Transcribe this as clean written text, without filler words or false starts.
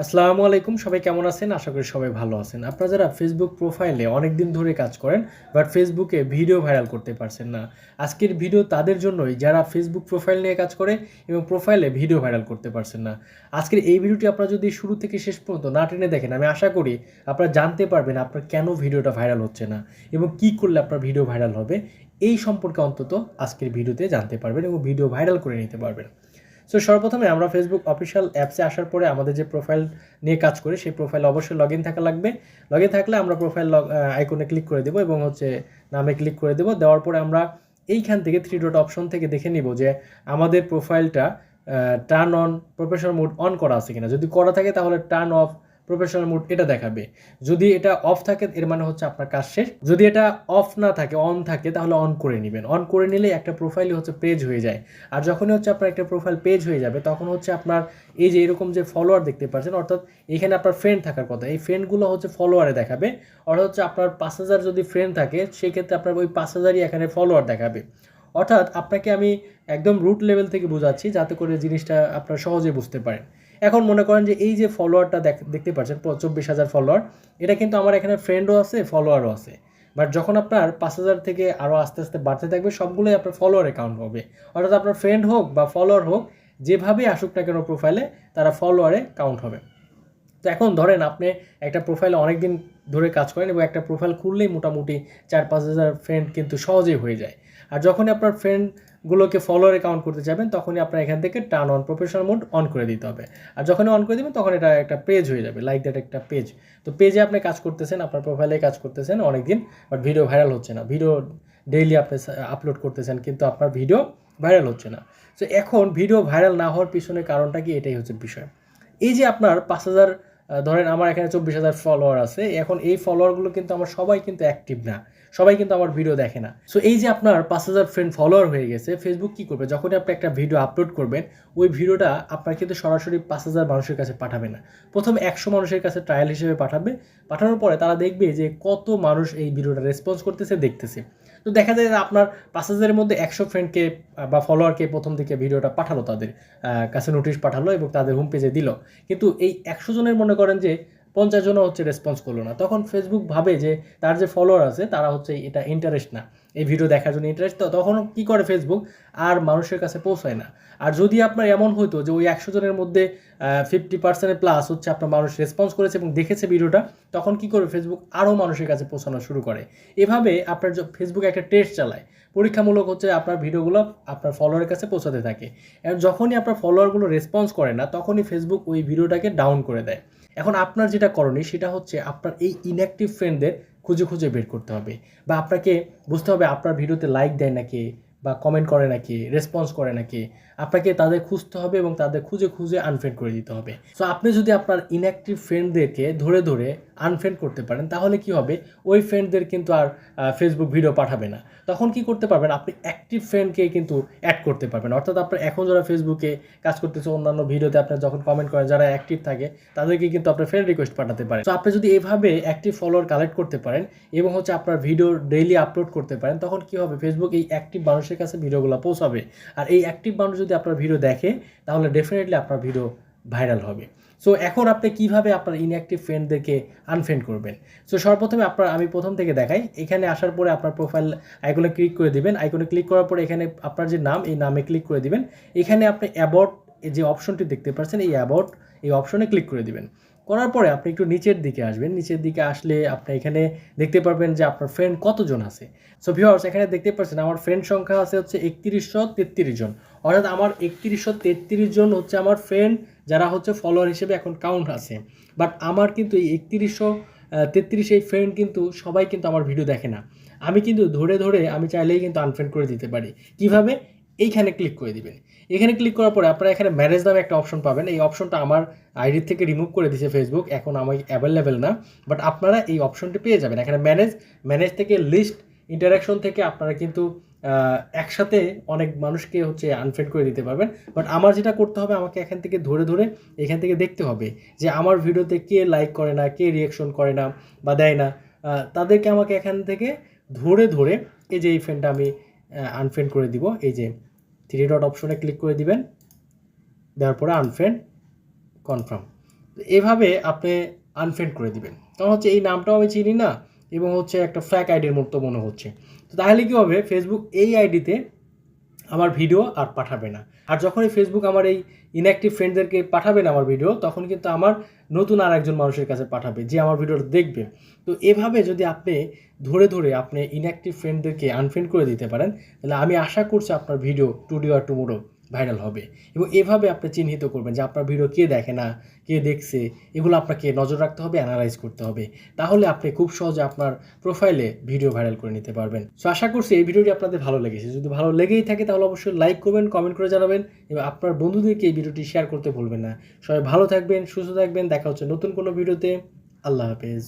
আসসালামু আলাইকুম, সবাই কেমন আছেন? আশা করি সবাই ভালো আছেন। আপনারা যারা ফেসবুক প্রোফাইলে অনেকদিন ধরে কাজ করেন বাট ফেসবুকে ভিডিও ভাইরাল করতে পারছেন না, আজকের ভিডিও তাদের জন্যই যারা ফেসবুক প্রোফাইল নিয়ে কাজ করে এবং প্রোফাইলে ভিডিও ভাইরাল করতে পারছেন না। আজকের এই ভিডিওটি আপনারা যদি শুরু থেকে শেষ পর্যন্ত না টেনে দেখেন, আমি আশা করি আপনারা জানতে পারবেন আপনার কেন ভিডিওটা ভাইরাল হচ্ছে না এবং কী করলে আপনার ভিডিও ভাইরাল হবে। এই সম্পর্কে অন্তত আজকের ভিডিওতে জানতে পারবেন এবং ভিডিও ভাইরাল করে নিতে পারবেন। সো সর্বপ্রথমে আমরা ফেসবুক অফিসিয়াল অ্যাপসে আসার পরে আমাদের যে প্রোফাইল নিয়ে কাজ করি সেই প্রোফাইলে অবশ্যই লগ ইন থাকা লাগবে। লগ ইন থাকলে আমরা প্রোফাইল আইকনে ক্লিক করে দেবো এবং নামে ক্লিক করে দেবো। দেওয়ার পরে আমরা এইখান থেকে 3 ডট অপশন থেকে দেখে নিব যে আমাদের প্রোফাইলটা turn on professional mode on করা আছে কিনা। যদি করা থাকে তাহলে টার্ন অফ প্রফেশনাল মোড এটা দেখাবে। যদি এটা অফ থাকে এর মানে হচ্ছে আপনার কাজ শেষ। যদি এটা অফ না থাকে, অন থাকে, তাহলে অন করে নেবেন। অন করে নিলে একটা প্রোফাইলই পেজ হয়ে যায়। আর যখনই আপনার একটা প্রোফাইল পেজ হয়ে যাবে তখন আপনার এই যে এরকম যে ফলোয়ার দেখতে পাচ্ছেন, অর্থাৎ এখানে আপনার ফ্রেন্ড থাকার কথা, এই ফ্রেন্ডগুলো ফলোয়ারে দেখাবে। অর্থাৎ আপনার 5000 যদি ফ্রেন্ড থাকে সেক্ষেত্রে আপনার ওই 5000ই এখানে ফলোয়ার দেখাবে। অর্থাৎ আপনাকে আমি একদম রুট লেভেল থেকে বোঝাচ্ছি যাতে করে জিনিসটা আপনারা সহজে বুঝতে পারেন। এখন মনে করেন যে এই যে ফলোয়ারটা দেখতে পাচ্ছেন 24,000 ফলোয়ার, এটা কিন্তু আমার এখানে ফ্রেন্ডও আছে, ফলোয়ারও আছে। বাট যখন আপনার 5000 থেকে আরও আস্তে আস্তে বাড়তে থাকবে সবগুলোই আপনার ফলোয়ার অ্যাকাউন্ট হবে। অর্থাৎ আপনার ফ্রেন্ড হোক বা ফলোয়ার হোক, যেভাবেই আসুক না কেন প্রোফাইলে, তারা ফলোয়ারে কাউন্ট হবে। তো এখন ধরেন আপনি একটা প্রোফাইলে অনেক দিন ধরে কাজ করেন এবং একটা প্রোফাইল খুললেই মোটামুটি 4-5 হাজার ফ্রেন্ড কিন্তু সহজেই হয়ে যায়। আর যখনই আপনার ফ্রেন্ডগুলোকে ফলোয়ারে কাউন্ট করতে যাবেন তখনই আপনার এখান থেকে turn on professional mode on করে দিতে হবে। আর যখনই অন করে দেবেন তখন এটা একটা পেজ হয়ে যাবে, লাইক দ্যাট একটা পেজ। তো পেজে আপনি কাজ করতেছেন, আপনার প্রোফাইলে কাজ করতেছেন অনেক দিন, বাট ভিডিও ভাইরাল হচ্ছে না। ভিডিও ডেইলি আপনি আপলোড করতেছেন কিন্তু আপনার ভিডিও ভাইরাল হচ্ছে না। তো এখন ভিডিও ভাইরাল না হওয়ার পিছনে কারণটা কি, এটাই হচ্ছে বিষয়। এই যে আপনার 5000, ধরেন আমার এখানে 24,000 ফলোয়ার আছে, এখন এই ফলোয়ারগুলো কিন্তু আমার সবাই কিন্তু অ্যাক্টিভ না, সবাই কিন্তু আমার ভিডিও দেখে না। সো এই যে আপনার 5000 ফ্রেন্ড ফলোয়ার হয়ে গেছে, ফেসবুক কী করবে, যখনই আপনি একটা ভিডিও আপলোড করবেন ওই ভিডিওটা আপনার কিন্তু সরাসরি 5000 মানুষের কাছে পাঠাবে না। প্রথমে 100 মানুষের কাছে ট্রায়াল হিসেবে পাঠাবে। পাঠানোর পরে তারা দেখবে যে কত মানুষ এই ভিডিওটা রেসপন্স করতেছে, দেখতেছে। তো দেখা যায় যে আপনার 5000-এর মধ্যে 100 ফ্রেন্ডকে বা ফলোয়ারকে প্রথম দিকে ভিডিওটা পাঠালো, তাদের কাছে নোটিশ পাঠালো এবং তাদের হোম পেজে দিল। কিন্তু এই 100 জনের মনে করেন যে 50 জনও রেসপন্স করলো না। তখন ফেসবুক ভাবে যে তার যে ফলোয়ার আছে তারা এটা ইন্টারেস্ট না, এই ভিডিও দেখার জন্য ইন্টারেস্ট। তো তখন কী করে ফেসবুক, আর মানুষের কাছে পৌঁছায় না। আর যদি আপনার এমন হতো যে ওই 100 জনের মধ্যে 50% প্লাস আপনার মানুষ রেসপন্স করেছে এবং দেখেছে ভিডিওটা, তখন কী করবে ফেসবুক, আরও মানুষের কাছে পৌঁছানো শুরু করে। এভাবে আপনার ফেসবুক একটা টেস্ট চালায়, পরীক্ষামূলক আপনার ভিডিওগুলো আপনার ফলোয়ারের কাছে পৌঁছাতে থাকে। এবং যখনই আপনার ফলোয়ারগুলো রেসপন্স করে না তখনই ফেসবুক ওই ভিডিওটাকে ডাউন করে দেয়। এখন আপনার যেটা করণীয় সেটা আপনার এই ইনঅ্যাক্টিভ ফ্রেন্ডদের খুঁজে খুঁজে বের করতে হবে, বা আপনাকে বুঝতে হবে আপনার ভিডিওতে লাইক দেয় নাকি, বা কমেন্ট করে নাকি, রেসপন্স করে নাকি। আপনাকে তাদের খুঁজতে হবে এবং তাদের খুঁজে খুঁজে আনফ্রেন্ড করে দিতে হবে। সো আপনি যদি আপনার ইনঅ্যাক্টিভ ফ্রেন্ডদেরকে ধরে ধরে আনফ্রেন্ড করতে পারেন তাহলে কি হবে, ওই ফ্রেন্ডদের কিন্তু আর ফেসবুক ভিডিও পাঠাবে না। তখন কি করতে পারবেন, আপনি অ্যাক্টিভ ফ্রেন্ডকে কিন্তু অ্যাড করতে পারবেন। অর্থাৎ আপনার এখন যারা ফেসবুকে কাজ করতেছে, অন্যান্য ভিডিওতে আপনার যখন কমেন্ট করেন, যারা অ্যাক্টিভ থাকে তাদেরকে কিন্তু আপনার ফ্রেন্ড রিকোয়েস্ট পাঠাতে পারেন। তো আপনি যদি এভাবে অ্যাক্টিভ ফলোয়ার কালেক্ট করতে পারেন এবং আপনার ভিডিও ডেইলি আপলোড করতে পারেন, তখন কি হবে, ফেসবুক এই অ্যাক্টিভ মানুষের কাছে ভিডিওগুলো পৌঁছাবে। আর এই অ্যাক্টিভ মানুষ যদি আপনার ভিডিও দেখে তাহলে ডেফিনেটলি আপনার ভিডিও ভাইরাল হবে। সো এখন আপনি কিভাবে আপনার ইনঅ্যাক্টিভ ফ্রেন্ডদেরকে আনফ্রেন্ড করবেন। সো সর্বপ্রথমে আমি প্রথম থেকে দেখাই। এখানে আসার পরে আপনার প্রোফাইল আইকনে ক্লিক করে দিবেন। আইকনে ক্লিক করার পরে এখানে আপনার যে নাম, এই নামে ক্লিক করে দিবেন। এখানে আপনি অ্যাবাউট যে অপশনটি দেখতে পাচ্ছেন, এই অ্যাবাউট এই অপশনে ক্লিক করে দিবেন। করার পরে আপনি একটু নিচের দিকে আসবেন। নিচের দিকে আসলে আপনি এখানে দেখতে পারবেন যে আপনার ফ্রেন্ড কতজন আছে। সো ভিউয়ার্স, এখানে দেখতে পাচ্ছেন আমার ফ্রেন্ড সংখ্যা আছে 3133 জন। অর্থাৎ আমার 3133 জন আমার ফ্রেন্ড, যারা ফলোয়ার হিসেবে এখন কাউন্ট আছে। বাট আমার কিন্তু এই 3133 এই ফ্রেন্ড কিন্তু সবাই কিন্তু আমার ভিডিও দেখে না। আমি কিন্তু ধরে ধরে আমি চাইলেই কিন্তু আনফ্রেন্ড করে দিতে পারি। কিভাবে, এইখানে ক্লিক করে দিবেন। এখানে ক্লিক করার পরে আপনারা এখানে ম্যানেজ নামে একটা অপশন পাবেন। এই অপশনটা আমার আইডি থেকে রিমুভ করে দিয়েছে ফেসবুক, এখন আমার অ্যাভেলেবেল না। বাট আপনারা এই অপশনটি পেয়ে যাবেন এখানে। ম্যানেজ থেকে লিস্ট ইন্টারাকশন থেকে আপনারা কিন্তু একসাথে অনেক মানুষকে আনফ্রেন্ড করে দিতে পারবেন। বাট আমার যেটা করতে হবে, আমাকে এখান থেকে ধরে ধরে এখান থেকে দেখতে হবে যে আমার ভিডিওতে কে লাইক করে না, কে রিয়াকশন করে না বা দেয় না, তাদেরকে আমাকে এখান থেকে ধরে ধরে এই যে এই ফ্রেন্ডটা আমি আনফ্রেন্ড করে দিব। এই যে 3 ডট অপশনে ক্লিক করে দিবেন, দেওয়ার পরে আনফ্রেন্ড কনফার্ম। তো এভাবে আপনি আনফ্রেন্ড করে দিবেন। কারণ হচ্ছে এই নামটাও আমি চিনি না এবং হচ্ছে একটা ফেক আইডির মতো মনে হচ্ছে। তো তাহলে কী হবে, ফেসবুক এই আইডিতে আমার ভিডিও আর পাঠাবে না। আর যখনই ফেসবুক আমার এই ইনঅ্যাক্টিভ ফ্রেন্ডদেরকে পাঠাবে না আমার ভিডিও, তখন কিন্তু আমার নতুন আরেকজন মানুষের কাছে পাঠাবে যে আমার ভিডিওটা দেখবে। তো এভাবে যদি আপনি ধরে, ধরে আপনি ইনঅ্যাক্টিভ ফ্রেন্ডদেরকে আনফ্রেন্ড করে দিতে পারেন, তাহলে আমি আশা করছি আপনার video today or tomorrow viral হবে। এবং এভাবে আপনি চিহ্নিত করবেন যে আপনার ভিডিও কে দেখে না, কে দেখছে, এগুলো আপনাকে নজর রাখতে হবে, অ্যানালাইজ করতে হবে। তাহলে আপনি খুব সহজে আপনার প্রোফাইলে ভিডিও ভাইরাল করে নিতে পারবেন। সো আশা করছি এই ভিডিওটি আপনাদের ভালো লেগেছে। যদি ভালো লেগেই থাকে তাহলে অবশ্যই লাইক করবেন, কমেন্ট করে জানাবেন এবং আপনার বন্ধুদেরকে এই ভিডিওটি শেয়ার করতে ভুলবেন না। সবাই ভালো থাকবেন, সুস্থ থাকবেন। দেখা হচ্ছে নতুন কোনো ভিডিওতে। আল্লাহ হাফেজ।